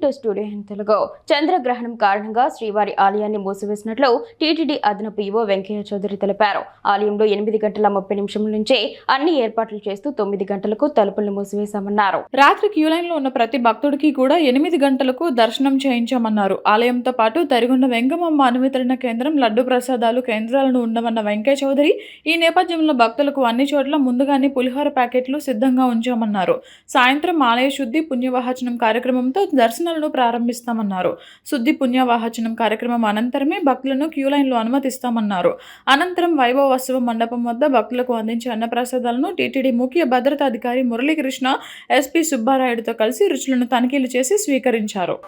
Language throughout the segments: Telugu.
To studio in Telugu. చంద్రగ్రహణం కారణంగా శ్రీవారి ఆలయాన్ని మూసివేసినట్లు టీటీడీ అదనపు ఈవో వెంకయ్య చౌదరి తెలిపారు. ఆలయంలో 8:30 నుంచే అన్ని ఏర్పాట్లు చేస్తూ 9 గంటలకు తలుపులను మూసివేశామన్నారు. రాత్రి క్యూలైన్లో ఉన్న ప్రతి భక్తుడికి కూడా 8 గంటలకు దర్శనం చేయించామన్నారు. ఆలయంతో పాటు తరిగొండ వెంగమమ్మ అనువితరణ కేంద్రం, లడ్డు ప్రసాదాలు కేంద్రాలను ఉండమన్న వెంకయ్య చౌదరి ఈ నేపథ్యంలో భక్తులకు అన్ని చోట్ల ముందుగానే పులిహోర ప్యాకెట్లు సిద్ధంగా ఉంచామన్నారు. సాయంత్రం ఆలయ శుద్ధి పుణ్యవాహచనం కార్యక్రమంతో దర్శనాలను ప్రారంభిస్తామన్నారు. శుద్ధి పుణ్యవాహచనం కార్యక్రమం అనంతరమే భక్తులను క్యూలైన్లో అనుమతిస్తామన్నారు. అనంతరం వైభవోత్సవ మండపం వద్ద భక్తులకు అందించే అన్నప్రసాదాలను టీటీడీ ముఖ్య భద్రతాధికారి మురళీకృష్ణ, ఎస్పీ సుబ్బారాయుడుతో కలిసి రుచులను తనిఖీలు చేసి స్వీకరించారు.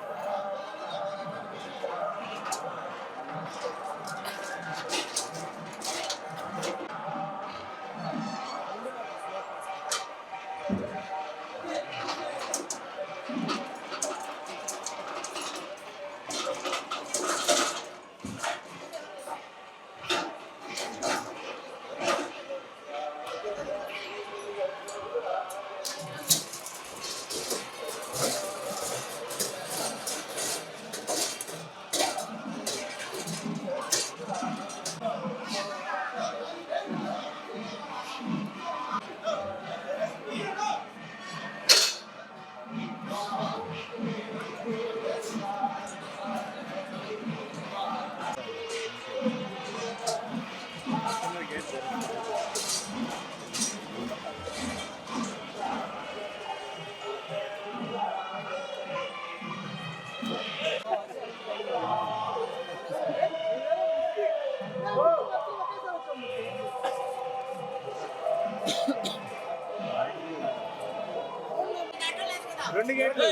రెండు గేట్లు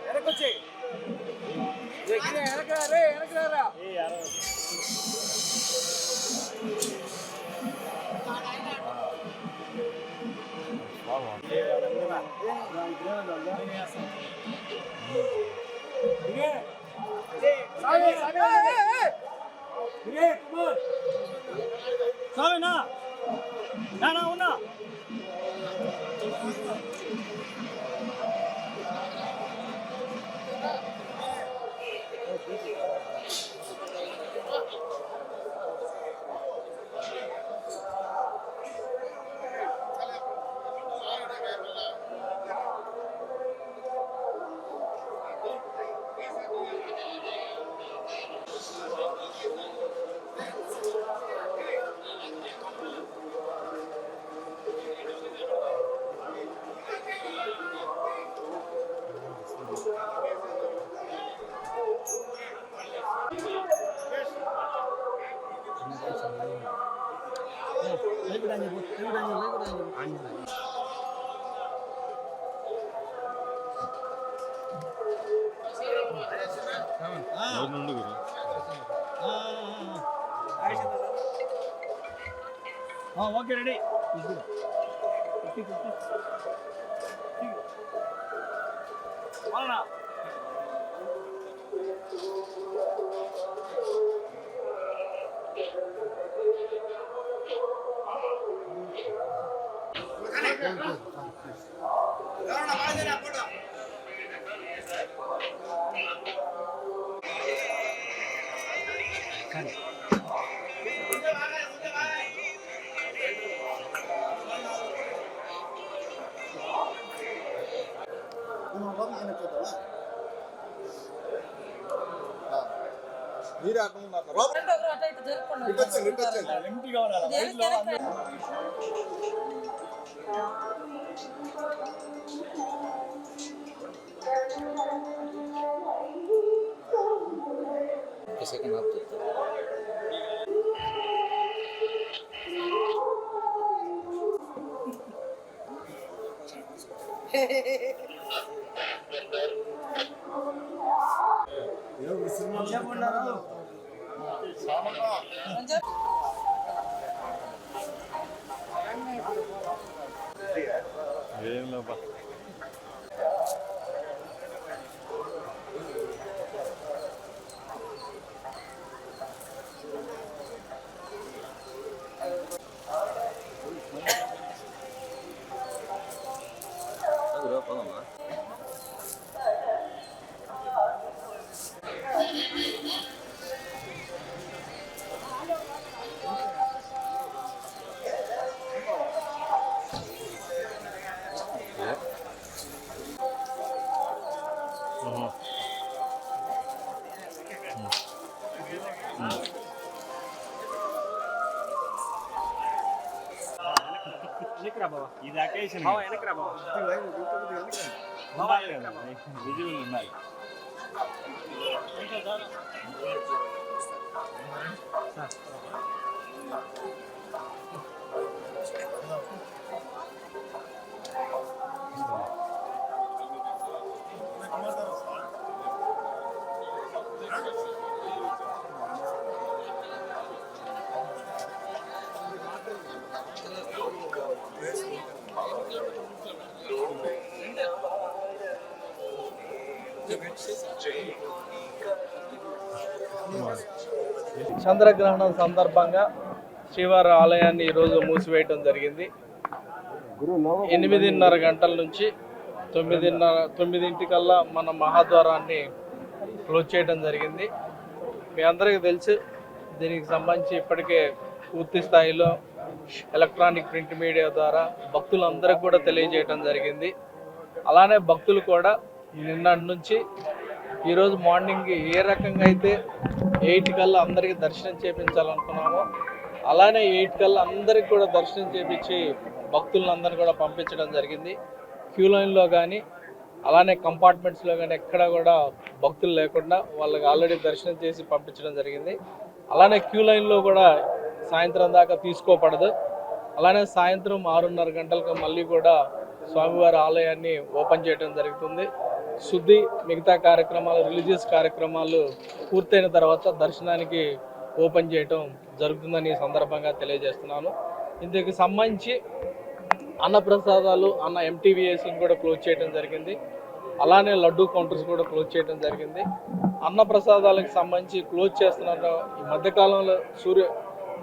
వెనకొచ్చి వెనకరా ఉన్నా ఓకే రెడీ అవునా మీరు ఇది అకేషన్ విజువల్ ఉన్నాయి. చంద్రగ్రహణం సందర్భంగా శ్రీవారి ఆలయాన్ని ఈరోజు మూసివేయటం జరిగింది. 8:30 గంటల నుంచి 9:30కల్లా మన మహాద్వారాన్ని క్లోజ్ చేయడం జరిగింది. మీ అందరికీ తెలుసు, దీనికి సంబంధించి ఇప్పటికే పూర్తి స్థాయిలో ఎలక్ట్రానిక్ ప్రింట్ మీడియా ద్వారా భక్తులందరికీ కూడా తెలియజేయడం జరిగింది. అలానే భక్తులు కూడా నిన్నటి నుంచి ఈరోజు మార్నింగ్ ఏ రకంగా అయితే 8 కల్లా అందరికీ దర్శనం చేయించాలనుకున్నామో అలానే 8 కల్లా అందరికీ కూడా దర్శనం చేయించి భక్తులందరినీ కూడా పంపించడం జరిగింది. క్యూ లైన్లో కానీ అలానే కంపార్ట్మెంట్స్లో కానీ ఎక్కడ కూడా భక్తులు లేకుండా వాళ్ళకి ఆల్రెడీ దర్శనం చేసి పంపించడం జరిగింది. అలానే క్యూ లైన్లో కూడా సాయంత్రం దాకా తీసుకోపడదు. అలానే సాయంత్రం 6:30 గంటలకు మళ్ళీ కూడా స్వామివారి ఆలయాన్ని ఓపెన్ చేయడం జరుగుతుంది. శుద్ధి మిగతా కార్యక్రమాలు, రిలీజియస్ కార్యక్రమాలు పూర్తయిన తర్వాత దర్శనానికి ఓపెన్ చేయటం జరుగుతుందని ఈ సందర్భంగా తెలియజేస్తున్నాను. ఇందుకు సంబంధించి అన్నప్రసాదాలు ఎంటీవీఎస్ని కూడా క్లోజ్ చేయడం జరిగింది. అలానే లడ్డూ కౌంటర్స్ కూడా క్లోజ్ చేయడం జరిగింది. అన్నప్రసాదాలకు సంబంధించి క్లోజ్ చేస్తున్న ఈ మధ్యకాలంలో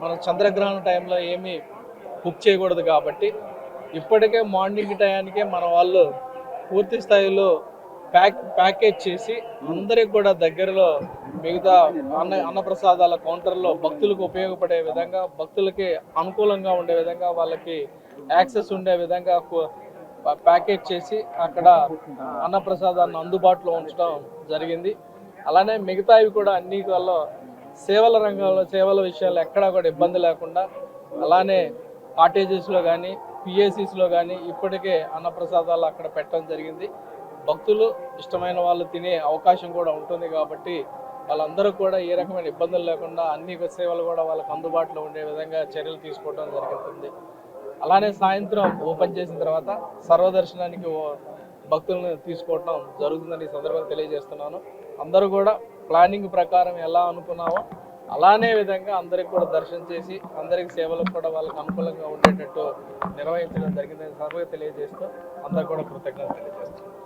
మన చంద్రగ్రహణ టైంలో ఏమీ బుక్ చేయకూడదు కాబట్టి ఇప్పటికే మార్నింగ్ టయానికే మన వాళ్ళు పూర్తి స్థాయిలో ప్యాకేజ్ చేసి అందరికి కూడా దగ్గరలో మిగతా అన్నప్రసాదాల కౌంటర్లో భక్తులకు ఉపయోగపడే విధంగా, భక్తులకి అనుకూలంగా ఉండే విధంగా, వాళ్ళకి యాక్సెస్ ఉండే విధంగా ప్యాకేజ్ చేసి అక్కడ అన్నప్రసాదాన్ని అందుబాటులో ఉంచడం జరిగింది. అలానే మిగతావి కూడా అన్ని వల్ల సేవల రంగంలో సేవల విషయాలు ఎక్కడా కూడా ఇబ్బంది లేకుండా, అలానే కాటేజెస్లో కానీ పిఏసీస్లో కానీ ఇప్పటికే అన్నప్రసాదాలు అక్కడ పెట్టడం జరిగింది. భక్తులు ఇష్టమైన వాళ్ళు తినే అవకాశం కూడా ఉంటుంది కాబట్టి వాళ్ళందరూ కూడా ఏ రకమైన ఇబ్బందులు లేకుండా అన్ని సేవలు కూడా వాళ్ళకి అందుబాటులో ఉండే విధంగా చర్యలు తీసుకోవడం జరుగుతుంది. అలానే సాయంత్రం ఓపెన్ చేసిన తర్వాత సర్వదర్శనానికి భక్తులను తీసుకోవడం జరుగుతుందని ఈ సందర్భంగా తెలియజేస్తున్నాను. అందరూ కూడా ప్లానింగ్ ప్రకారం ఎలా అనుకున్నామో అలానే విధంగా అందరికి కూడా దర్శనం చేసి అందరికి సేవలకు కూడా వాళ్ళకి అనుకూలంగా ఉండేటట్టు నిర్వహించడం జరిగిందని సందర్భంగా తెలియజేస్తూ అందరూ కూడా కృతజ్ఞతలు తెలియజేస్తున్నాను.